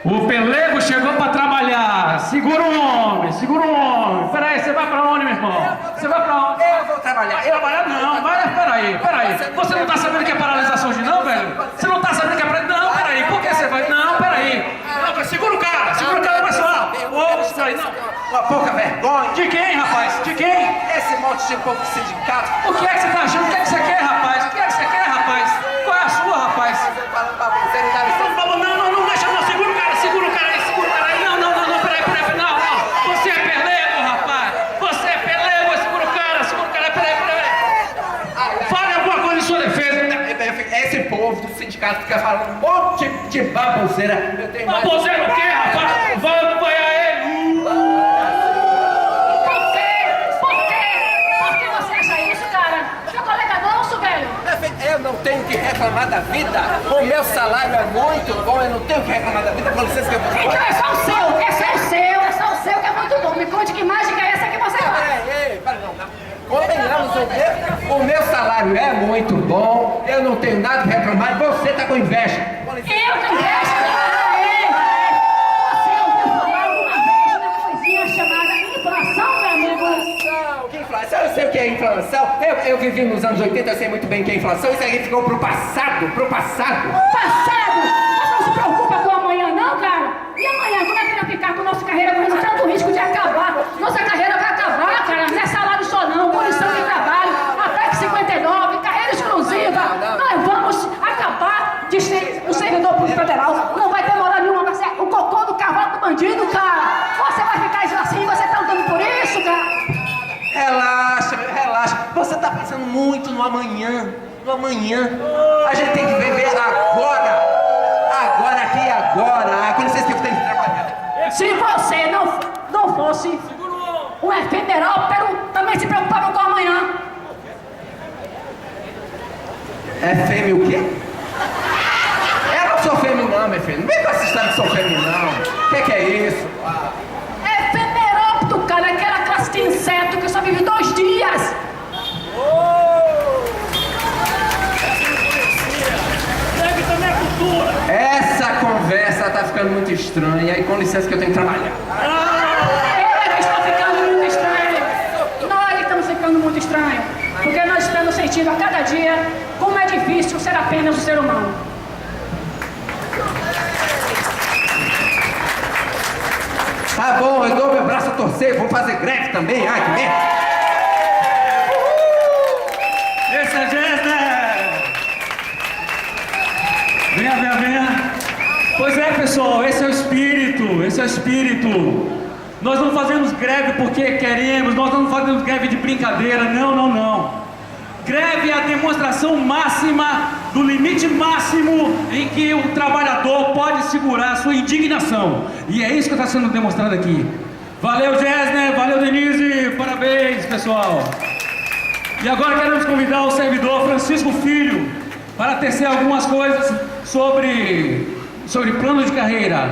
O pelego chegou para trabalhar. Segura o homem, segura o homem. Peraí, você vai para onde, meu irmão? Você vai para onde? Eu vou trabalhar. Eu trabalhar não, peraí. Você não tá sabendo que é paralisação de não, velho? Você não tá sabendo que é paralisação? Não, peraí, por que você vai? Não, peraí. Não, segura o cara, pessoal. Ô, isso aí, não. Uma pouca vergonha. De quem, rapaz? De quem? Esse monte de povo de sindicato. O que é que você tá achando? O que é que você quer, rapaz? O que é que você quer, rapaz? Qual é a sua, rapaz? Falando pra você, ele dá licença. Não, deixa não, segura o cara aí. Não, peraí, não. Você é pelego, rapaz. Você é pelego, segura o cara, peraí. Fale alguma coisa em sua defesa. Esse povo do sindicato fica falando um monte de baboseira. Eu tenho mais... Baboseira o quê, rapaz? Vai acompanhar ele. Por que você acha isso, cara? Meu colega nosso, velho. Eu não tenho que reclamar da vida. O meu salário é muito bom, eu não tenho que reclamar da vida. Com licença que eu vou Então falar. é só o seu que é muito bom. Me conte que mágica é essa que você faz. Ei, não. Convenhamos, o meu salário é muito bom, eu não tenho nada pra reclamar, você tá com inveja. Com licença. Eu tenho inveja. Você ouviu falar alguma vez uma coisinha chamada inflação, meu amigo? Que inflação? Eu sei o que é inflação. Eu vivi nos anos 80, eu sei muito bem o que é inflação. Isso aí ficou pro passado. Passado? Você não se preocupa com amanhã, não, cara? E amanhã, como é que vai ficar com nossa carreira correndo tanto risco de acabar? Nossa carreira vai acabar, cara. Não é salário só, não. Condição de trabalho, ataque 59, carreira exclusiva. Nós vamos acabar de ser um servidor público federal. Não vai demorar nenhuma, vai ser o cocô do cavalo do bandido, cara. Você vai ficar assim, você tá lutando por isso, cara? Relaxa. Você tá pensando muito no amanhã. No amanhã. A gente tem que viver agora. Aqui e agora. Com licença que eu tenho que trabalhar. Se você não fosse um federal, também se preocupava com amanhã. É fêmea o quê? Eu não sou fêmea não, meu filho. Não vem com essa história de sou fêmea não. O que é isso? É femerópto, cara, aquela classe de inseto que só vive 2 dias. Deve também a cultura. Essa conversa tá ficando muito estranha. E com licença que eu tenho que trabalhar. Ele está ficando muito estranho. Nós estamos ficando muito estranho. Porque nós estamos sentindo a cada dia como é difícil ser apenas um ser humano. Tá bom, eu dou meu braço a torcer. Vou fazer greve também. Ai, que merda. Esse é Gessner! Venha. Pois é, pessoal, esse é o espírito. Nós não fazemos greve porque queremos, nós não fazemos greve de brincadeira, não. Greve é a demonstração máxima do limite máximo em que o trabalhador pode segurar a sua indignação. E é isso que está sendo demonstrado aqui. Valeu, Gessner, valeu, Denise, parabéns, pessoal. E agora queremos convidar o servidor Francisco Filho para tecer algumas coisas sobre plano de carreira.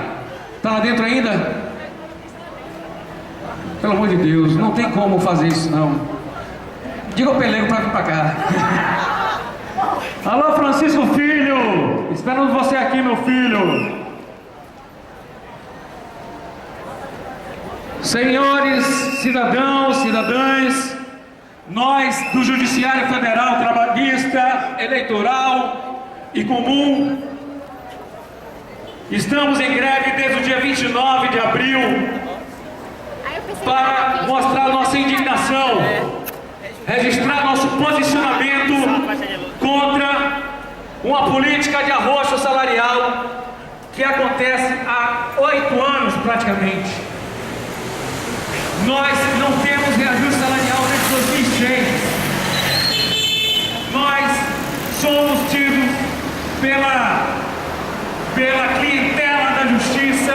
Está lá dentro ainda? Pelo amor de Deus, não tem como fazer isso não. Diga ao pelego para vir para cá. Alô, Francisco Filho, esperamos você aqui, meu filho. Senhores cidadãos, cidadãs, nós do Judiciário Federal Trabalhista, Eleitoral e Comum estamos em greve desde o dia 29 de abril para mostrar nossa indignação, registrar nosso posicionamento contra uma política de arrocho salarial que acontece há 8 anos praticamente. Nós não temos reajuste salarial desde 2006. Nós somos tidos pela clientela da justiça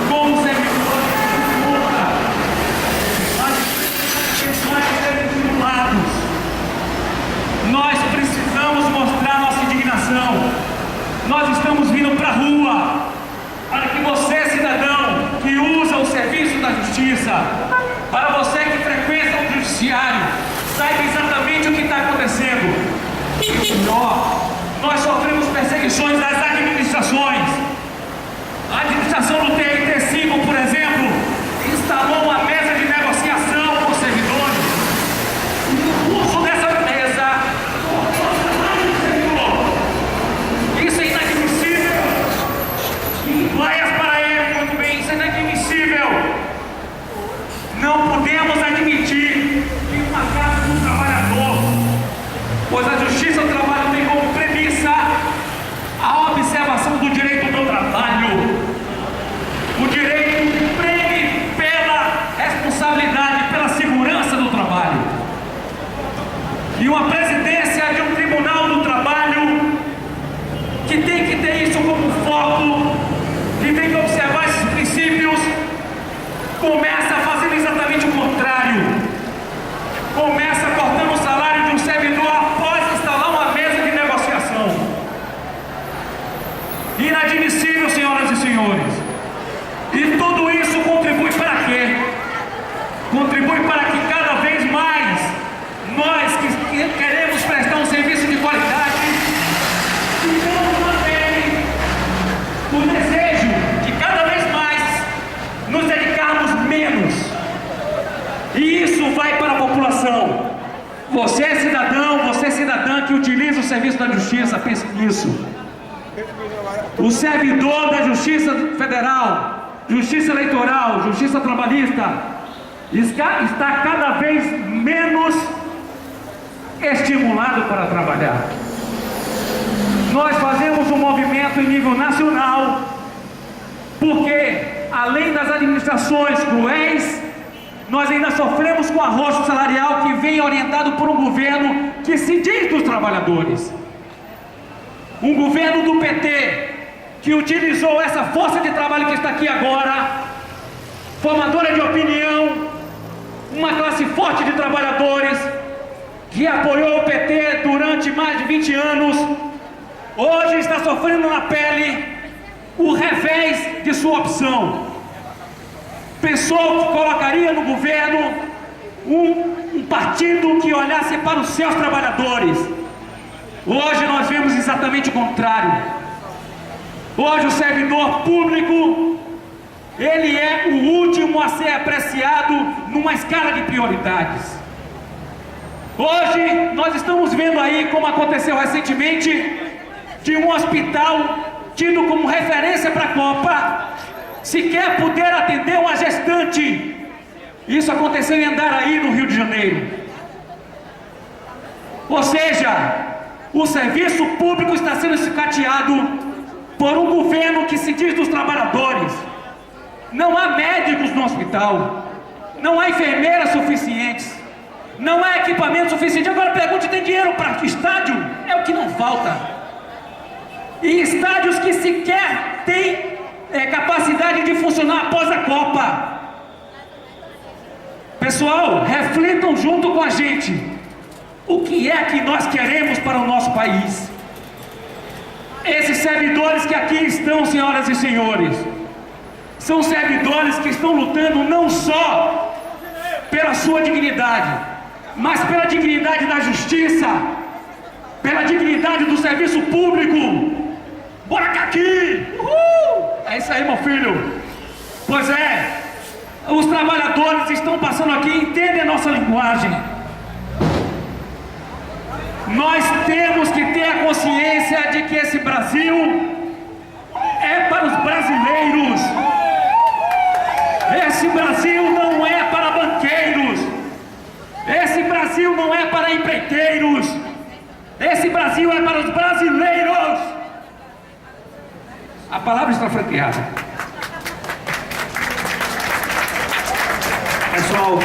como servidores de multa. Nós precisamos mostrar nossa indignação. Nós estamos vindo para a rua para que você, cidadão, que usa o serviço da justiça, para você que frequenta o judiciário, saiba exatamente o que está acontecendo. E o pior, nós sofremos perseguições das administrações. máximo do direito do trabalho. O direito que preme pela responsabilidade, pela segurança do trabalho. E uma presidência de um tribunal do trabalho que tem que ter isso como foco, que tem que observar esses princípios, começa fazendo exatamente o contrário. Começa cortando o salário de um servidor após instalar uma mesa de negociação. Inadmissível, senhoras e senhores. E tudo isso contribui para quê? Contribui para que cada vez mais nós que queremos prestar um serviço de qualidade ficamos também o desejo de cada vez mais nos dedicarmos menos. E isso vai para a população. Você é cidadão, você é cidadã que utiliza o serviço da justiça, pense nisso. O servidor da Justiça Federal, Justiça Eleitoral, Justiça Trabalhista, está cada vez menos estimulado para trabalhar. Nós fazemos um movimento em nível nacional, porque além das administrações cruéis, nós ainda sofremos com arrocho salarial que vem orientado por um governo que se diz dos trabalhadores. Um governo do PT que utilizou essa força de trabalho que está aqui agora, formadora de opinião, uma classe forte de trabalhadores que apoiou o PT durante mais de 20 anos, hoje está sofrendo na pele o revés de sua opção. Pensou que colocaria no governo um partido que olhasse para os seus trabalhadores. Hoje nós vemos exatamente o contrário. Hoje o servidor público, ele é o último a ser apreciado numa escala de prioridades. Hoje nós estamos vendo aí, como aconteceu recentemente, de um hospital tido como referência para a Copa, sequer poder atender uma gestante. Isso aconteceu em Andaraí, no Rio de Janeiro. Ou seja, o serviço público está sendo escateado por um governo que se diz dos trabalhadores. Não há médicos no hospital, não há enfermeiras suficientes, não há equipamento suficiente. Agora pergunte, tem dinheiro para estádio? É o que não falta. E estádios que sequer têm capacidade de funcionar após a Copa. Pessoal, reflitam junto com a gente. O que é que nós queremos para o nosso país? Esses servidores que aqui estão, senhoras e senhores, são servidores que estão lutando não só pela sua dignidade, mas pela dignidade da justiça, pela dignidade do serviço público. Bora aqui! Uhul! É isso aí, meu filho. Pois é, os trabalhadores estão passando aqui, entendem a nossa linguagem. Nós temos que ter a consciência de que esse Brasil é para os brasileiros. Esse Brasil não é para banqueiros. Esse Brasil não é para empreiteiros. Esse Brasil é para os brasileiros. A palavra está franqueada. Pessoal,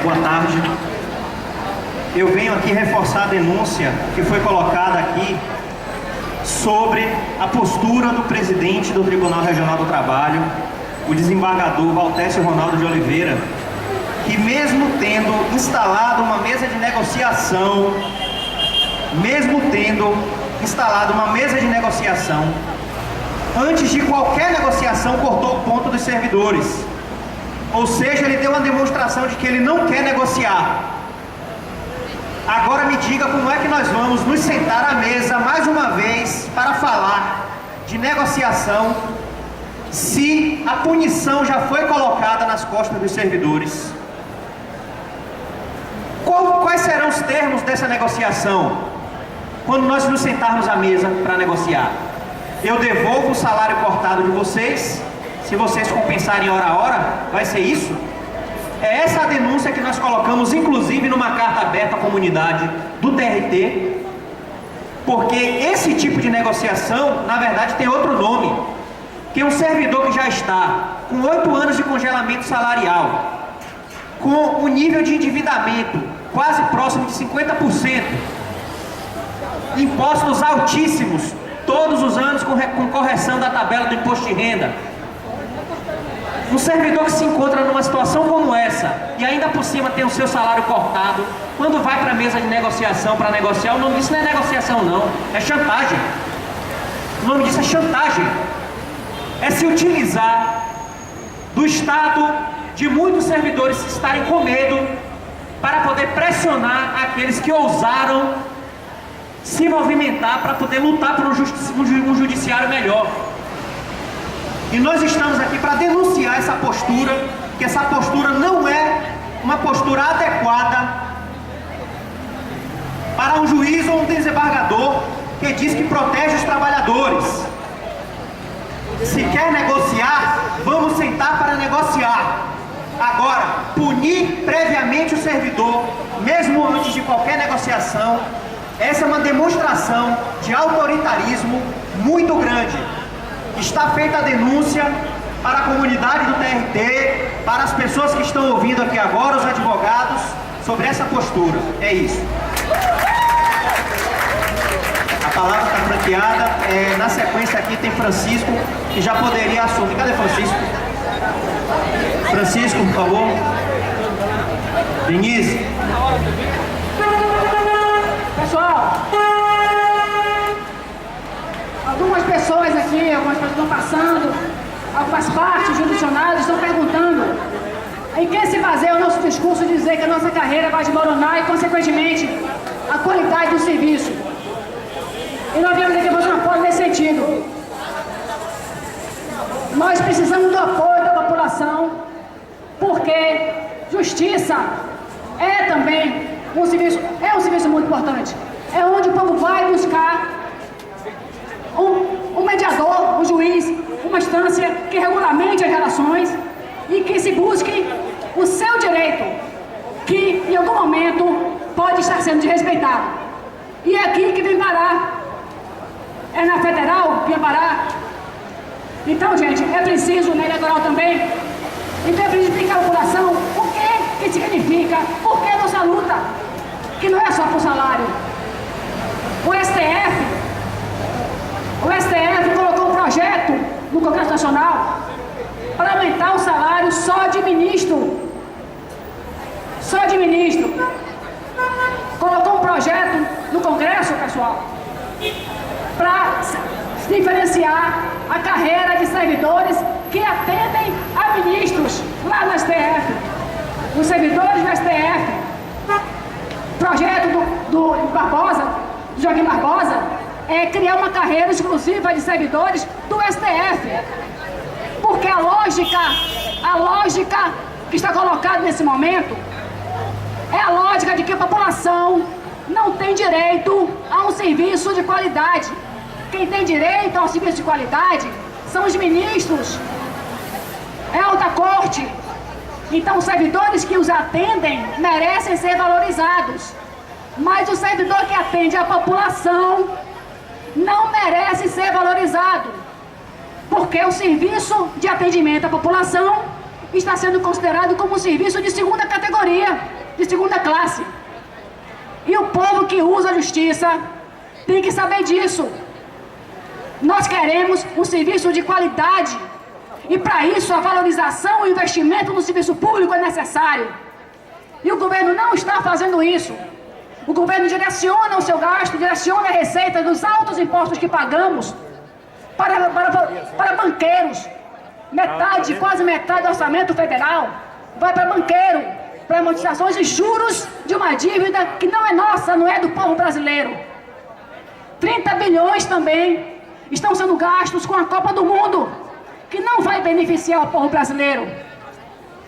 boa tarde. Eu venho aqui reforçar a denúncia que foi colocada aqui sobre a postura do presidente do Tribunal Regional do Trabalho, o desembargador Valtécio Ronaldo de Oliveira, que mesmo tendo instalado uma mesa de negociação, antes de qualquer negociação cortou o ponto dos servidores. Ou seja, ele deu uma demonstração de que ele não quer negociar. Agora me diga como é que nós vamos nos sentar à mesa mais uma vez para falar de negociação se a punição já foi colocada nas costas dos servidores. Quais serão os termos dessa negociação quando nós nos sentarmos à mesa para negociar? Eu devolvo o salário cortado de vocês, se vocês compensarem hora a hora, vai ser isso? É essa a denúncia que nós colocamos, inclusive, numa carta aberta à comunidade do TRT. Porque esse tipo de negociação, na verdade, tem outro nome. Que um servidor que já está com 8 anos de congelamento salarial, com um nível de endividamento quase próximo de 50%, impostos altíssimos, todos os anos com correção da tabela do imposto de renda. Um servidor que se encontra numa situação como essa e ainda por cima tem o seu salário cortado, quando vai para a mesa de negociação para negociar, o nome disso não é negociação não, é chantagem. O nome disso é chantagem. É se utilizar do estado de muitos servidores estarem com medo para poder pressionar aqueles que ousaram se movimentar para poder lutar por um judiciário melhor. E nós estamos aqui para denunciar essa postura, que essa postura não é uma postura adequada para um juiz ou um desembargador que diz que protege os trabalhadores. Se quer negociar, vamos sentar para negociar. Agora, punir previamente o servidor, mesmo antes de qualquer negociação, essa é uma demonstração de autoritarismo muito grande. Está feita a denúncia para a comunidade do TRT, para as pessoas que estão ouvindo aqui agora, os advogados, sobre essa postura. É isso. A palavra está franqueada. Na sequência aqui tem Francisco, que já poderia assumir. Cadê Francisco? Francisco, por favor. Denise. Pessoal, algumas pessoas aqui, algumas pessoas estão passando, algumas partes jurisdicionais estão perguntando em que se baseia o nosso discurso de dizer que a nossa carreira vai desmoronar e, consequentemente, a qualidade do serviço. E nós viemos aqui fazer uma apoio nesse sentido. Nós precisamos do apoio da população, porque justiça é também um serviço muito importante. É onde o povo vai buscar um mediador, um juiz, uma instância que regulamente as relações e que se busque o seu direito, que em algum momento pode estar sendo desrespeitado. E é aqui que vem parar. É na federal que vem parar. Então, gente, é preciso na eleitoral também. Então é preciso explicar à população o que significa, por que nossa luta, que não é só por salário. O STF colocou um projeto no Congresso Nacional para aumentar o salário só de ministro. Colocou um projeto no Congresso, pessoal, para diferenciar a carreira de servidores que atendem a ministros lá no STF. Os servidores do STF, projeto do Joaquim Barbosa, é criar uma carreira exclusiva de servidores do STF. Porque a lógica que está colocada nesse momento é a lógica de que a população não tem direito a um serviço de qualidade. Quem tem direito a um serviço de qualidade são os ministros, é a alta corte. Então os servidores que os atendem merecem ser valorizados. Mas o servidor que atende a população não merece ser valorizado. Porque o serviço de atendimento à população está sendo considerado como um serviço de segunda categoria, de segunda classe. E o povo que usa a justiça tem que saber disso. Nós queremos um serviço de qualidade. E para isso a valorização e o investimento no serviço público é necessário. E o governo não está fazendo isso. O governo direciona o seu gasto, direciona a receita dos altos impostos que pagamos para banqueiros. Quase metade do orçamento federal vai para banqueiro, para amortizações e juros de uma dívida que não é nossa, não é do povo brasileiro. 30 bilhões também estão sendo gastos com a Copa do Mundo, que não vai beneficiar o povo brasileiro.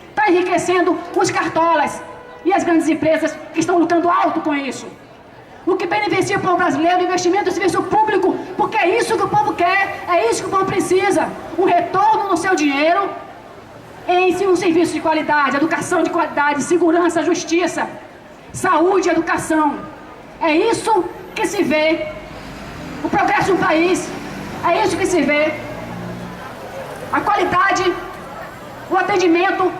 Está enriquecendo os cartolas e as grandes empresas que estão lutando alto com isso. O que beneficia o povo brasileiro é o investimento no serviço público, porque é isso que o povo quer, é isso que o povo precisa. Um retorno no seu dinheiro em um serviço de qualidade, educação de qualidade, segurança, justiça, saúde e educação. É isso que se vê o progresso de um país. É isso que se vê. A qualidade, o atendimento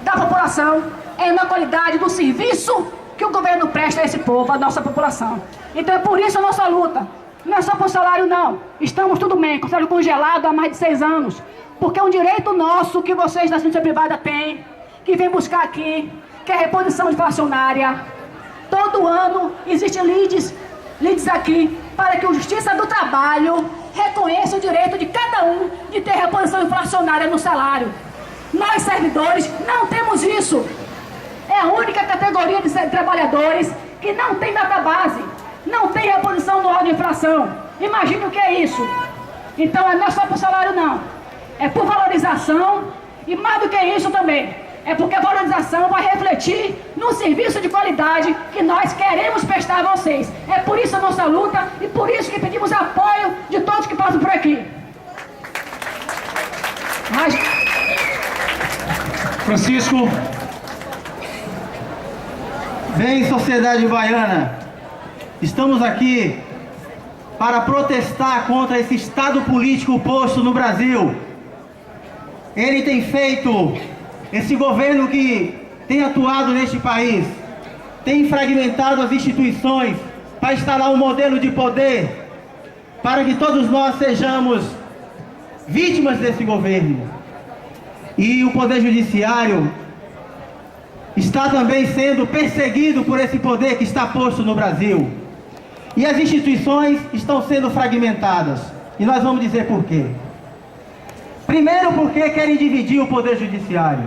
da população é na qualidade do serviço que o governo presta a esse povo, a nossa população. Então é por isso a nossa luta. Não é só por salário, não. Estamos tudo bem, com salário congelado há mais de 6 anos. Porque é um direito nosso que vocês da ciência privada têm, que vem buscar aqui, que é a reposição inflacionária. Todo ano existem leads aqui, para que a Justiça do Trabalho reconheça o direito de cada um de ter reposição inflacionária no salário. Nós, servidores, não temos isso. É a única categoria de trabalhadores que não tem database, não tem reposição anual de inflação. Imagine o que é isso. Então, não é só por salário, não. É por valorização e, mais do que isso também, é porque a valorização vai refletir no serviço de qualidade que nós queremos prestar a vocês. É por isso a nossa luta e por isso que pedimos apoio de todos que passam por aqui. Francisco. Bem, sociedade baiana, estamos aqui para protestar contra esse estado político posto no Brasil. Ele tem feito, esse governo que tem atuado neste país, tem fragmentado as instituições para instalar um modelo de poder, para que todos nós sejamos vítimas desse governo. E o Poder Judiciário está também sendo perseguido por esse poder que está posto no Brasil. E as instituições estão sendo fragmentadas. E nós vamos dizer por quê. Primeiro, porque querem dividir o Poder Judiciário.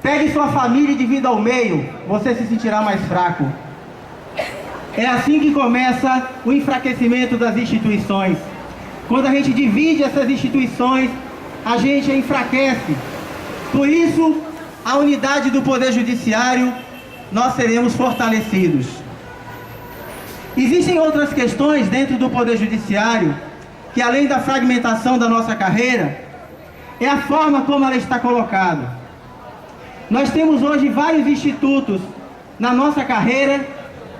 Pegue sua família e divida ao meio, você se sentirá mais fraco. É assim que começa o enfraquecimento das instituições. Quando a gente divide essas instituições, a gente enfraquece. Por isso, a unidade do Poder Judiciário, nós seremos fortalecidos. Existem outras questões dentro do Poder Judiciário, que além da fragmentação da nossa carreira, é a forma como ela está colocada. Nós temos hoje vários institutos na nossa carreira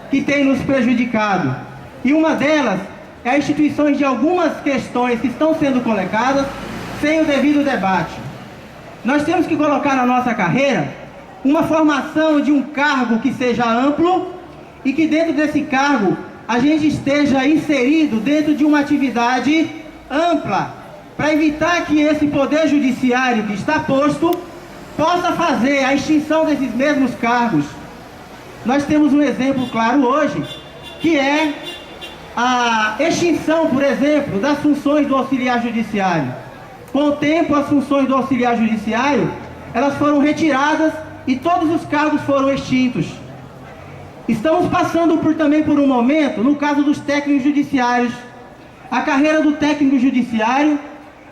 que têm nos prejudicado. E uma delas é a instituição de algumas questões que estão sendo colocadas sem o devido debate. Nós temos que colocar na nossa carreira uma formação de um cargo que seja amplo e que dentro desse cargo a gente esteja inserido dentro de uma atividade ampla, para evitar que esse Poder Judiciário que está posto possa fazer a extinção desses mesmos cargos. Nós temos um exemplo claro hoje, que é a extinção, por exemplo, das funções do auxiliar judiciário. Com o tempo, as funções do auxiliar judiciário, elas foram retiradas e todos os cargos foram extintos. Estamos passando também por um momento, no caso dos técnicos judiciários. A carreira do técnico judiciário,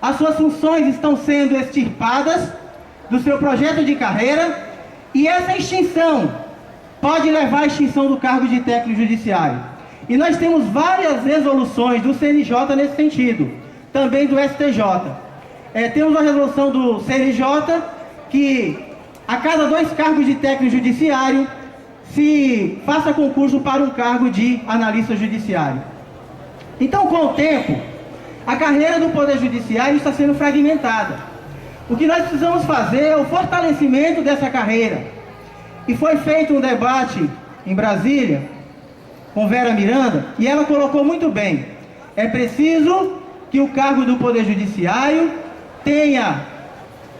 as suas funções estão sendo extirpadas do seu projeto de carreira, e essa extinção pode levar à extinção do cargo de técnico judiciário. E nós temos várias resoluções do CNJ nesse sentido, também do STJ. Temos uma resolução do CNJ que a cada 2 cargos de técnico judiciário se faça concurso para um cargo de analista judiciário. Então, com o tempo, a carreira do Poder Judiciário está sendo fragmentada. O que nós precisamos fazer é o fortalecimento dessa carreira. E foi feito um debate em Brasília com Vera Miranda, e ela colocou muito bem: é preciso que o cargo do Poder Judiciário tenha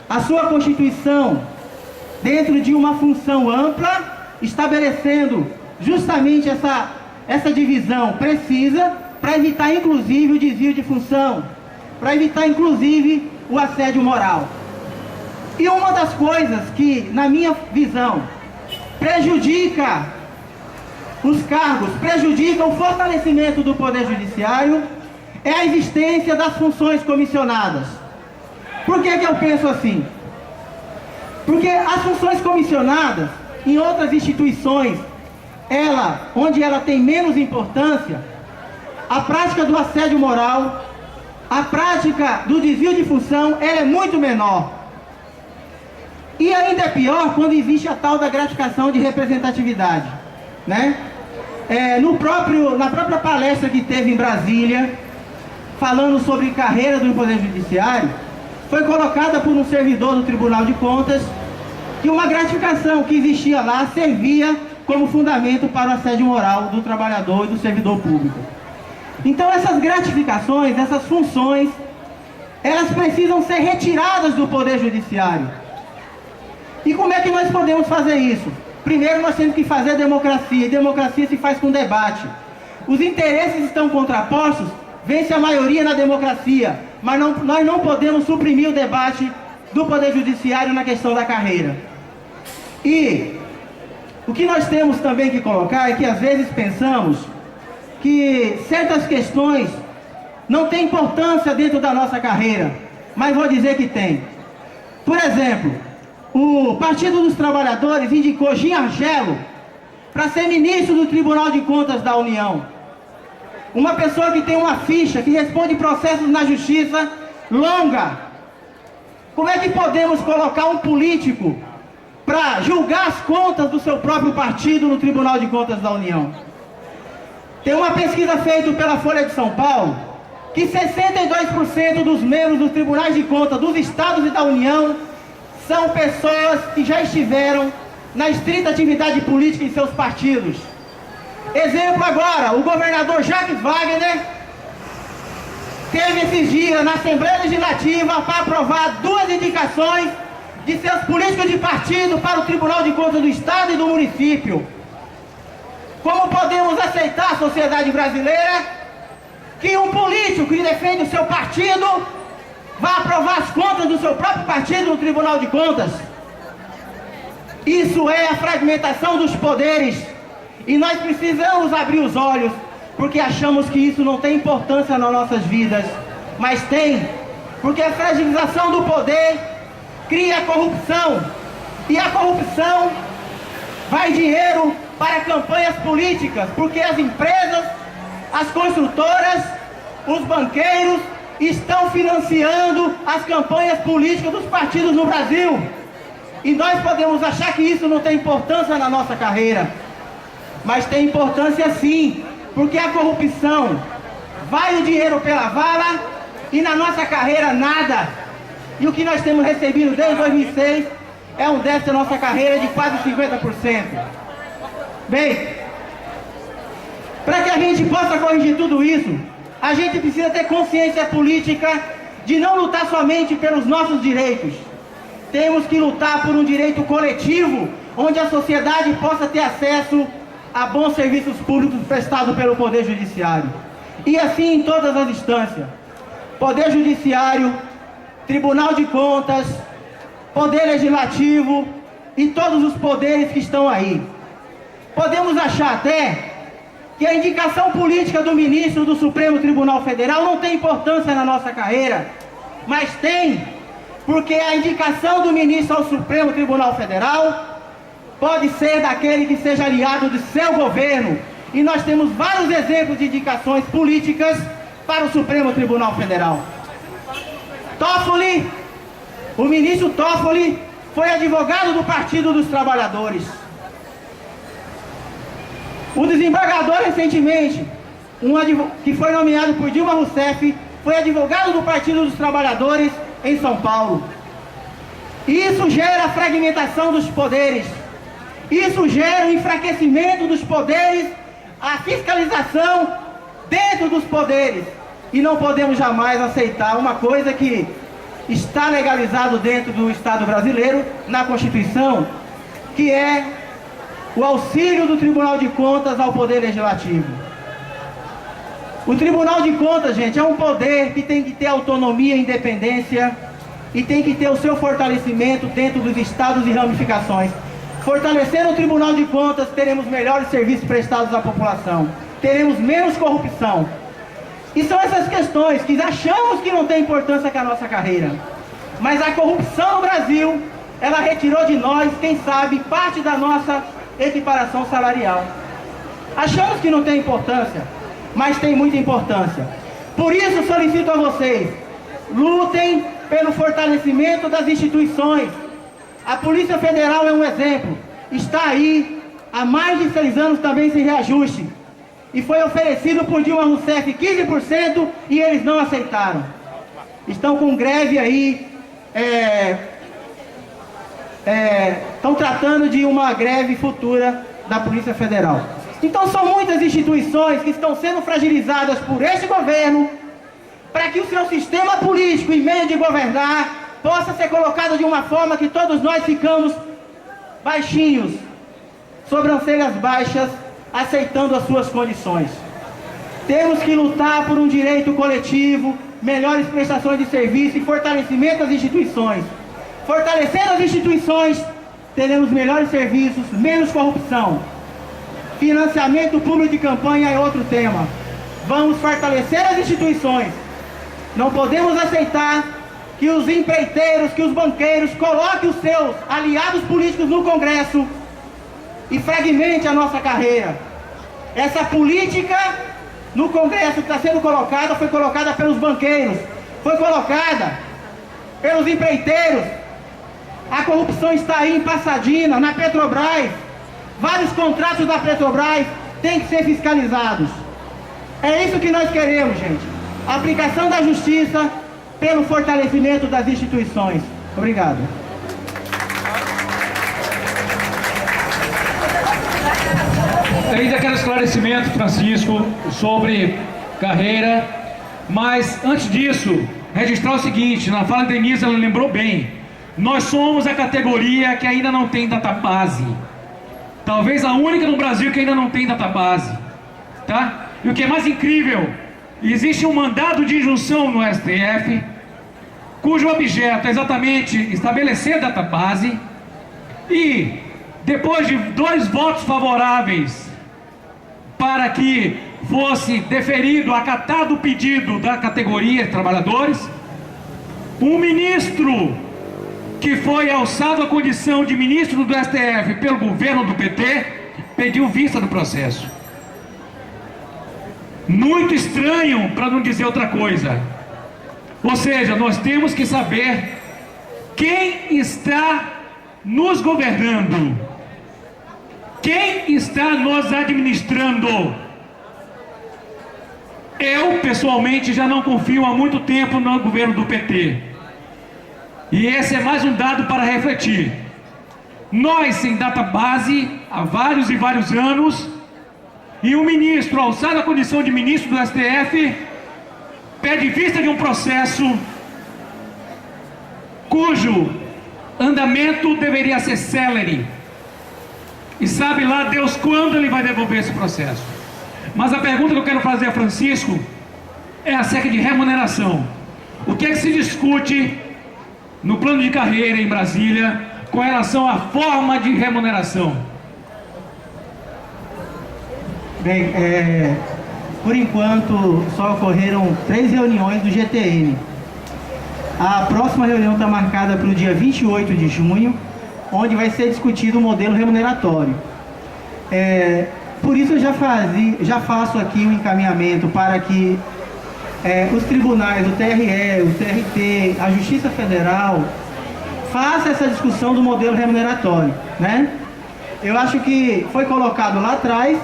a sua constituição dentro de uma função ampla, estabelecendo justamente essa divisão precisa, para evitar inclusive o desvio de função, para evitar inclusive o assédio moral. E uma das coisas que, na minha visão, prejudica os cargos, prejudica o fortalecimento do Poder Judiciário, é a existência das funções comissionadas. Por que eu penso assim? Porque as funções comissionadas, em outras instituições, onde ela tem menos importância, a prática do assédio moral, a prática do desvio de função, ela é muito menor. E ainda é pior quando existe a tal da gratificação de representatividade, né? na própria palestra que teve em Brasília, falando sobre carreira do Poder Judiciário, foi colocada por um servidor do Tribunal de Contas que uma gratificação que existia lá servia como fundamento para o assédio moral do trabalhador e do servidor público. Então essas gratificações, essas funções, elas precisam ser retiradas do Poder Judiciário. E como é que nós podemos fazer isso? Primeiro nós temos que fazer democracia, e democracia se faz com debate. Os interesses estão contrapostos, vence a maioria na democracia, mas nós não podemos suprimir o debate do Poder Judiciário na questão da carreira. E o que nós temos também que colocar é que às vezes pensamos que certas questões não têm importância dentro da nossa carreira, mas vou dizer que tem. Por exemplo, o Partido dos Trabalhadores indicou Giangelo para ser ministro do Tribunal de Contas da União. Uma pessoa que tem uma ficha, que responde processos na justiça longa. Como é que podemos colocar um político para julgar as contas do seu próprio partido no Tribunal de Contas da União? Tem uma pesquisa feita pela Folha de São Paulo que 62% dos membros dos tribunais de contas dos estados e da União são pessoas que já estiveram na estrita atividade política em seus partidos. Exemplo agora, o governador Jacques Wagner teve esses dias na Assembleia Legislativa para aprovar 2 indicações de seus políticos de partido para o Tribunal de Contas do Estado e do município. Como podemos aceitar a sociedade brasileira que um político que defende o seu partido vai aprovar as contas do seu próprio partido no Tribunal de Contas? Isso é a fragmentação dos poderes. E nós precisamos abrir os olhos, porque achamos que isso não tem importância nas nossas vidas. Mas tem, porque a fragilização do poder cria a corrupção. E a corrupção vai dinheiro para campanhas políticas, porque as empresas, as construtoras, os banqueiros estão financiando as campanhas políticas dos partidos no Brasil. E nós podemos achar que isso não tem importância na nossa carreira, mas tem importância sim, porque a corrupção vai o dinheiro pela vala e na nossa carreira nada. E o que nós temos recebido desde 2006 é um déficit da nossa carreira de quase 50%. Bem, para que a gente possa corrigir tudo isso, a gente precisa ter consciência política de não lutar somente pelos nossos direitos. Temos que lutar por um direito coletivo, onde a sociedade possa ter acesso a bons serviços públicos prestados pelo Poder Judiciário. E assim em todas as instâncias. Poder Judiciário, Tribunal de Contas, Poder Legislativo e todos os poderes que estão aí. Podemos achar até que a indicação política do ministro do Supremo Tribunal Federal não tem importância na nossa carreira, mas tem, porque a indicação do ministro ao Supremo Tribunal Federal pode ser daquele que seja aliado do seu governo. E nós temos vários exemplos de indicações políticas para o Supremo Tribunal Federal. Toffoli, o ministro Toffoli foi advogado do Partido dos Trabalhadores. O desembargador recentemente, que foi nomeado por Dilma Rousseff, foi advogado do Partido dos Trabalhadores em São Paulo. Isso gera a fragmentação dos poderes. Isso gera o enfraquecimento dos poderes, a fiscalização dentro dos poderes. E não podemos jamais aceitar uma coisa que está legalizado dentro do Estado brasileiro, na Constituição, que é o auxílio do Tribunal de Contas ao Poder Legislativo. O Tribunal de Contas, gente, é um poder que tem que ter autonomia e independência e tem que ter o seu fortalecimento dentro dos estados e ramificações. Fortalecendo o Tribunal de Contas, teremos melhores serviços prestados à população, teremos menos corrupção. E são essas questões que achamos que não tem importância com a nossa carreira. Mas a corrupção no Brasil, ela retirou de nós, quem sabe, parte da nossa equiparação salarial. Achamos que não tem importância, mas tem muita importância. Por isso solicito a vocês, lutem pelo fortalecimento das instituições. A Polícia Federal é um exemplo, está aí há mais de 6 anos também sem reajuste. e foi oferecido por Dilma Rousseff 15% e eles não aceitaram. Estão com greve aí, estão tratando de uma greve futura da Polícia Federal. Então são muitas instituições que estão sendo fragilizadas por este governo para que o seu sistema político, em meio de governar, possa ser colocado de uma forma que todos nós ficamos baixinhos, sobrancelhas baixas, aceitando as suas condições. Temos que lutar por um direito coletivo, melhores prestações de serviço e fortalecimento das instituições. Fortalecendo as instituições, teremos melhores serviços, menos corrupção. Financiamento público de campanha é outro tema. Vamos fortalecer as instituições. Não podemos aceitar que os empreiteiros, que os banqueiros coloquem os seus aliados políticos no Congresso e fragmente a nossa carreira. Essa política no Congresso que está sendo colocada, foi colocada pelos banqueiros, foi colocada pelos empreiteiros. A corrupção está aí em Passadina, na Petrobras. Vários contratos da Petrobras têm que ser fiscalizados. É isso que nós queremos, gente. A aplicação da justiça pelo fortalecimento das instituições. Obrigado. Eu ainda quero esclarecimento, Francisco, sobre carreira, mas antes disso, registrar o seguinte, na fala da Denise, ela lembrou bem, nós somos a categoria que ainda não tem database, talvez a única no Brasil que ainda não tem database, tá? E o que é mais incrível, existe um mandado de injunção no STF, cujo objeto é exatamente estabelecer a database, e depois de 2 votos favoráveis para que fosse deferido, acatado o pedido da categoria de trabalhadores, um ministro que foi alçado à condição de ministro do STF pelo governo do PT, pediu vista do processo. Muito estranho, para não dizer outra coisa. Ou seja, nós temos que saber quem está nos governando, quem está nos administrando. Eu, pessoalmente, já não confio há muito tempo no governo do PT. E esse é mais um dado para refletir. Nós, sem database, há vários e vários anos, e o ministro, alçado à condição de ministro do STF, pede vista de um processo cujo andamento deveria ser célere. E sabe lá Deus quando ele vai devolver esse processo. Mas a pergunta que eu quero fazer a Francisco é acerca de remuneração. O que é que se discute no plano de carreira em Brasília com relação à forma de remuneração? Bem, por enquanto só ocorreram 3 reuniões do GTN. A próxima reunião está marcada para o dia 28 de junho, onde vai ser discutido o modelo remuneratório. Por isso eu já faço aqui um encaminhamento para que os tribunais, o TRE, o TRT, a Justiça Federal, façam essa discussão do modelo remuneratório, né? Eu acho que foi colocado lá atrás,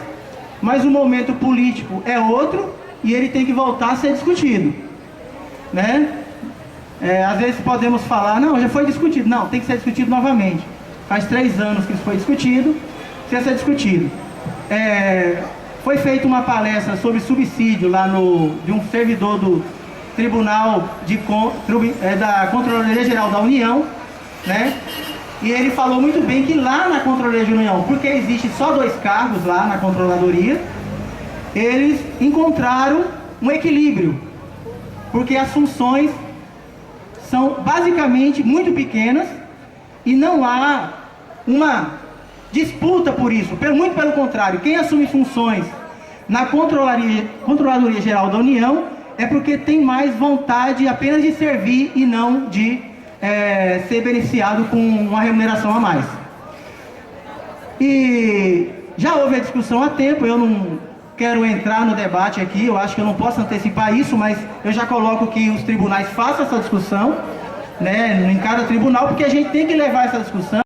mas o momento político é outro e ele tem que voltar a ser discutido, né? Às vezes podemos falar, não, já foi discutido. Não, tem que ser discutido novamente. Faz 3 anos que isso foi discutido, precisa ser discutido. Foi feita uma palestra sobre subsídio lá de um servidor do Tribunal da Controladoria Geral da União, né? E ele falou muito bem que lá na Controladoria da União, porque existe só 2 cargos lá na Controladoria, eles encontraram um equilíbrio, porque as funções são basicamente muito pequenas e não há uma disputa por isso, muito pelo contrário, quem assume funções na Controladoria Geral da União é porque tem mais vontade apenas de servir e não de ser beneficiado com uma remuneração a mais. E já houve a discussão há tempo, eu não quero entrar no debate aqui, eu acho que eu não posso antecipar isso, mas eu já coloco que os tribunais façam essa discussão, né, em cada tribunal, porque a gente tem que levar essa discussão.